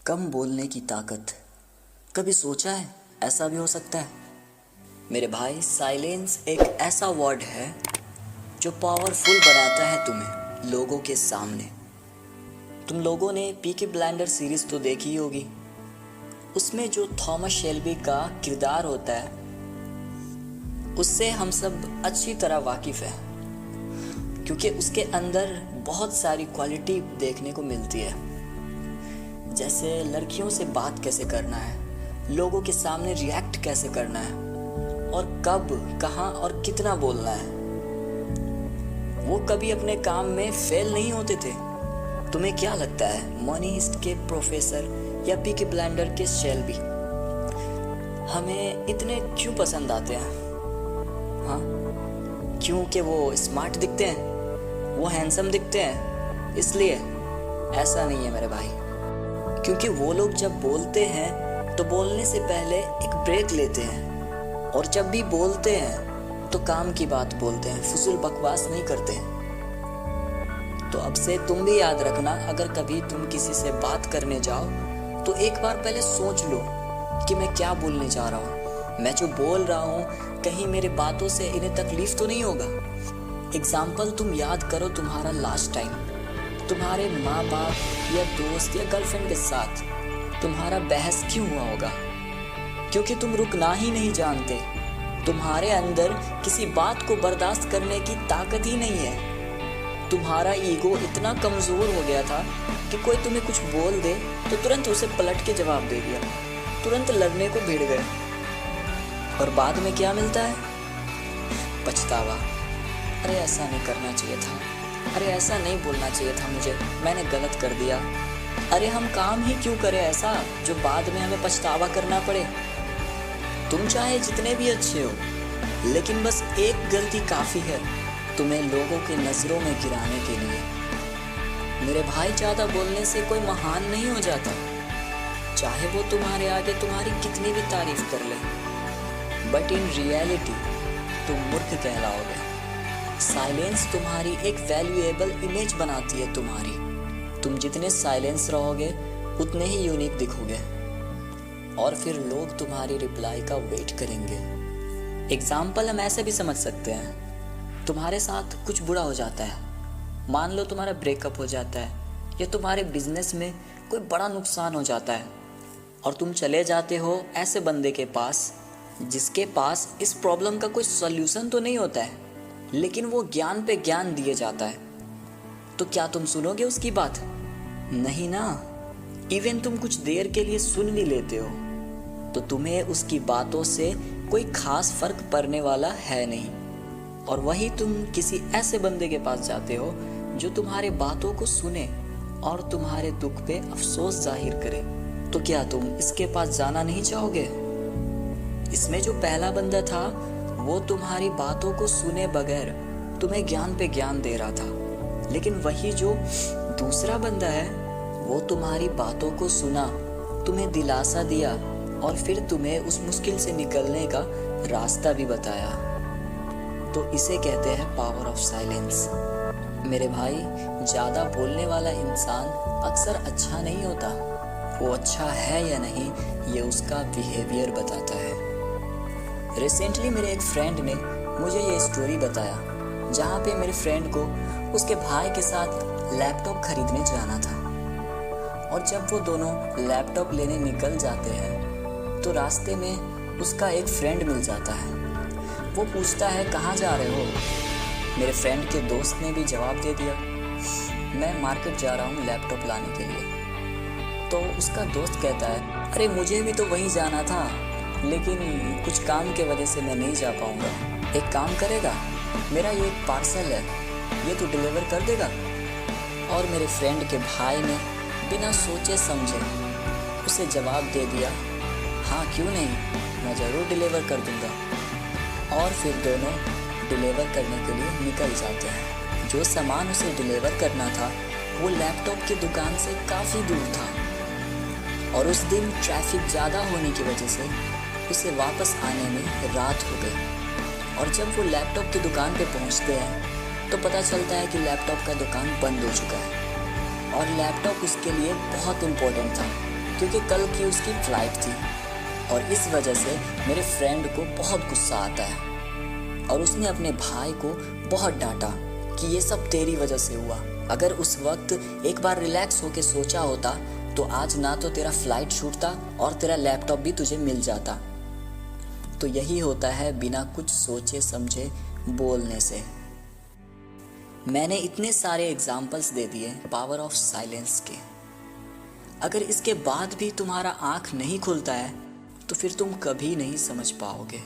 कम बोलने की ताकत। कभी सोचा है ऐसा भी हो सकता है? मेरे भाई, साइलेंस एक ऐसा वर्ड है जो पावरफुल बनाता है तुम्हें लोगों के सामने। तुम लोगों ने पीकी ब्लाइंडर सीरीज तो देखी ही होगी। उसमें जो थॉमस शेल्बी का किरदार होता है उससे हम सब अच्छी तरह वाकिफ हैं, क्योंकि उसके अंदर बहुत सारी क्वालिटी देखने को मिलती है। जैसे लड़कियों से बात कैसे करना है, लोगों के सामने रिएक्ट कैसे करना है, और कब, कहाँ और कितना बोलना है। वो कभी अपने काम में फेल नहीं होते थे। तुम्हें क्या लगता है मनी हीस्ट के प्रोफेसर या पीकी ब्लाइंडर के शेल्बी हमें इतने क्यों पसंद आते हैं? हाँ, क्योंकि वो स्मार्ट दिखते हैं, वो हैंडसम दिखते हैं, इसलिए? ऐसा नहीं है मेरे भाई। क्योंकि वो लोग जब बोलते हैं तो बोलने से पहले एक ब्रेक लेते हैं, और जब भी बोलते हैं तो काम की बात बोलते हैं, फुजूल बकवास नहीं करते हैं। तो अब से तुम भी याद रखना, अगर कभी तुम किसी से बात करने जाओ तो एक बार पहले सोच लो कि मैं क्या बोलने जा रहा हूँ। मैं जो बोल रहा हूँ कहीं मेरे बातों से इन्हें तकलीफ तो नहीं होगा। एग्जाम्पल, तुम याद करो तुम्हारा लास्ट टाइम तुम्हारे माँ बाप या दोस्त या गर्लफ्रेंड के साथ तुम्हारा बहस क्यों हुआ होगा? क्योंकि तुम रुकना ही नहीं जानते। तुम्हारे अंदर किसी बात को बर्दाश्त करने की ताकत ही नहीं है। तुम्हारा ईगो इतना कमजोर हो गया था कि कोई तुम्हें कुछ बोल दे तो तुरंत उसे पलट के जवाब दे दिया, तुरंत लड़ने को भिड़ गए। और बाद में क्या मिलता है? पछतावा। अरे ऐसा नहीं करना चाहिए था, अरे ऐसा नहीं बोलना चाहिए था मुझे, मैंने गलत कर दिया। अरे हम काम ही क्यों करें ऐसा जो बाद में हमें पछतावा करना पड़े? तुम चाहे जितने भी अच्छे हो, लेकिन बस एक गलती काफ़ी है तुम्हें लोगों की नज़रों में गिराने के लिए। मेरे भाई, ज़्यादा बोलने से कोई महान नहीं हो जाता, चाहे वो तुम्हारे आगे तुम्हारी कितनी भी तारीफ कर ले, बट इन रियलिटी तुम मूर्ख कहलाओगे। साइलेंस तुम्हारी एक वैल्यूएबल इमेज बनाती है तुम्हारी। तुम जितने साइलेंस रहोगे उतने ही यूनिक दिखोगे, और फिर लोग तुम्हारी रिप्लाई का वेट करेंगे। एग्जाम्पल हम ऐसे भी समझ सकते हैं, तुम्हारे साथ कुछ बुरा हो जाता है, मान लो तुम्हारा ब्रेकअप हो जाता है, या तुम्हारे बिजनेस में कोई बड़ा नुकसान हो जाता है, और तुम चले जाते हो ऐसे बंदे के पास जिसके पास इस प्रॉब्लम का कोई सॉल्यूशन तो नहीं होता है, लेकिन वो ज्ञान पे ज्ञान दिए जाता है। तो क्या तुम सुनोगे उसकी बात? नहीं ना। इवन तुम कुछ देर के लिए सुन भी लेते हो तो तुम्हें उसकी बातों से कोई खास फर्क पड़ने वाला है नहीं। और वही तुम किसी ऐसे बंदे के पास जाते हो जो तुम्हारे बातों को सुने और तुम्हारे दुख पे अफसोस जाहिर करे, तो क्या तुम इसके पास जाना नहीं चाहोगे? इसमें जो पहला बंदा था वो तुम्हारी बातों को सुने बगैर तुम्हें ज्ञान पे ज्ञान दे रहा था, लेकिन वही जो दूसरा बंदा है वो तुम्हारी बातों को सुना, तुम्हें दिलासा दिया, और फिर तुम्हें उस मुश्किल से निकलने का रास्ता भी बताया। तो इसे कहते हैं पावर ऑफ साइलेंस। मेरे भाई, ज़्यादा बोलने वाला इंसान अक्सर अच्छा नहीं होता। वो अच्छा है या नहीं ये उसका बिहेवियर बताता है। रिसेंटली मेरे एक फ्रेंड ने मुझे ये स्टोरी बताया, जहाँ पे मेरे फ्रेंड को उसके भाई के साथ लैपटॉप खरीदने जाना था, और जब वो दोनों लैपटॉप लेने निकल जाते हैं तो रास्ते में उसका एक फ्रेंड मिल जाता है। वो पूछता है, कहाँ जा रहे हो? मेरे फ्रेंड के दोस्त ने भी जवाब दे दिया, मैं मार्केट जा रहा हूँ लैपटॉप लाने के लिए। तो उसका दोस्त कहता है, अरे मुझे भी तो वहीं जाना था, लेकिन कुछ काम के वजह से मैं नहीं जा पाऊँगा। एक काम करेगा, मेरा ये एक पार्सल है, ये तो डिलीवर कर देगा? और मेरे फ्रेंड के भाई ने बिना सोचे समझे उसे जवाब दे दिया, हाँ क्यों नहीं, मैं ज़रूर डिलीवर कर दूँगा। और फिर दोनों डिलीवर करने के लिए निकल जाते हैं। जो सामान उसे डिलीवर करना था वो लैपटॉप की दुकान से काफ़ी दूर था, और उस दिन ट्रैफिक ज़्यादा होने की वजह से उसे वापस आने में रात हो गई। और जब वो लैपटॉप की दुकान पे पहुंचते हैं तो पता चलता है कि लैपटॉप का दुकान बंद हो चुका है, और लैपटॉप उसके लिए बहुत इम्पोर्टेंट था। क्योंकि कल की उसकी फ़्लाइट थी और इस वजह से मेरे फ्रेंड को बहुत गुस्सा आता है और उसने अपने भाई को बहुत डांटा कि ये सब तेरी वजह से हुआ। अगर उस वक्त एक बार रिलैक्स होके सोचा होता तो आज ना तो तेरा फ़्लाइट छूटता और तेरा लैपटॉप भी तुझे मिल जाता। तो यही होता है बिना कुछ सोचे समझे बोलने से। मैंने इतने सारे एग्जाम्पल्स दे दिए पावर ऑफ साइलेंस के। अगर इसके बाद भी तुम्हारा आँख नहीं खुलता है तो फिर तुम कभी नहीं समझ पाओगे।